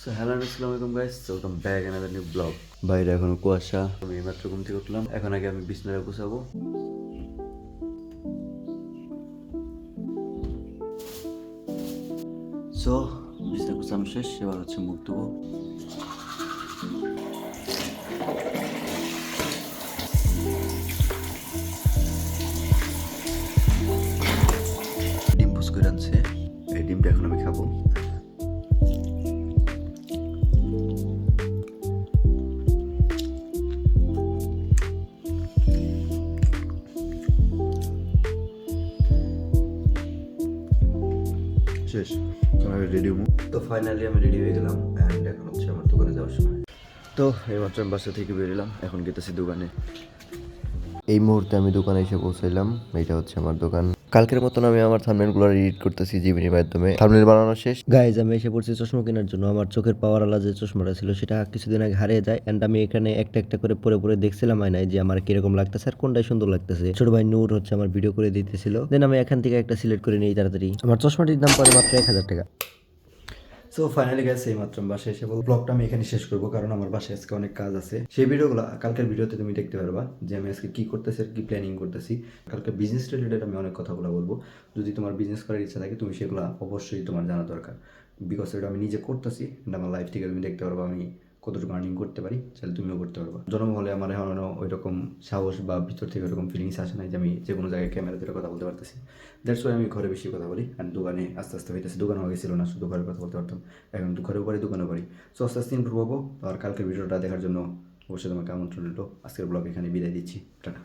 So hello আসসালামু আলাইকুম guys, welcome back another new blog. বাইরে এখনো কুয়াশা, আমি এইমাত্র ঘুম থেকে উঠলাম। এখন আগে আমি বিছানাটা গুছাবো। সো বিছানা গুছানো শেষ, এবার হচ্ছে মুখ ধোবো। ডিম পুষ করে আনছে, এই ডিমটা এখন আমি খাবো। শেষ, আমি রেডি হবো। তো ফাইনালি আমি রেডি হয়ে গেলাম অ্যান্ড এখন হচ্ছে আমার দোকানে যাওয়ার সময়। তো এইমাত্র আমি বাসা থেকে বেরোলাম, এখন গেতেছি দোকানে। এই মুহূর্তে আমি দোকানে এসে পৌঁছাইলাম। এইটা হচ্ছে আমার দোকান। কালকের মতন আমি আমার থাম্বনেলগুলো এডিট করতেছি জিমিনির মাধ্যমে। থাম্বনেল বানানো শেষ গাইজ, আমি এসে পড়ছি চশমা কেনার জন্য। আমার চোখের পাওয়ার আলা যে চশমাটা ছিল সেটা কিছুদিন আগে হারিয়ে যায় এন্ড আমি এখানে একটা একটা করে পরে পরে দেখছিলাম আয়নায় যে আমার কিরকম লাগতেছে আর কোনটাই সুন্দর লাগতেছে। ছোট ভাই নূর হচ্ছে আমার ভিডিও করে দিতেছিল, দেন আমি এখান থেকে একটা সিলেক্ট করে নিই তাড়াতাড়ি। আমার চশমাটির দাম পড়ে মাত্র 1000 টাকা। সো ফাইনালি গেছে এই মাত্র বাসায় এসে বল ব্লগটা আমি এখানে শেষ করবো, কারণ আমার বাসায় আজকে অনেক কাজ আছে। সেই ভিডিওগুলো কালকের ভিডিওতে তুমি দেখতে পারবা যে আমি আজকে কি করতেছি আর কি প্ল্যানিং করতেছি। কালকে বিজনেস রিলেটেড আমি অনেক কথাগুলো বলবো। যদি তোমার বিজনেস করার ইচ্ছা থাকে তুমি সেগুলো অবশ্যই তোমার জানা দরকার, বিকজ এটা আমি নিজে করতেছি। আমার লাইফ থেকে তুমি দেখতে পারবা আমি কতটুকু আর্নিং করতে পারি, তাহলে তুমিও করতে পারবা। জন্ম হলে আমার এখনও ওই রকম সাহস বা ভিতর থেকে ওরকম ফিলিংস আসে নাই যে আমি যে কোনো জায়গায় ক্যামেরা ধরে কথা বলতে পারতেছি। দ্যাটস ওয়াই আমি ঘরে বেশি কথা বলি অ্যান্ড দোকানে আস্তে আস্তে হইতেছে। দোকানে আগে ছিল না, শুধু ঘরের কথা বলতে পারতাম, এখন তো ঘরেও পারি দোকানেও পারি। সো আস্তে আস্তে ইমপ্রুভ হবো। আর কালকের ভিডিওটা দেখার জন্য অবশ্যই তোমাকে আমন্ত্রণ রইল। আজকের ব্লগ এখানে বিদায় দিচ্ছি, টাটা।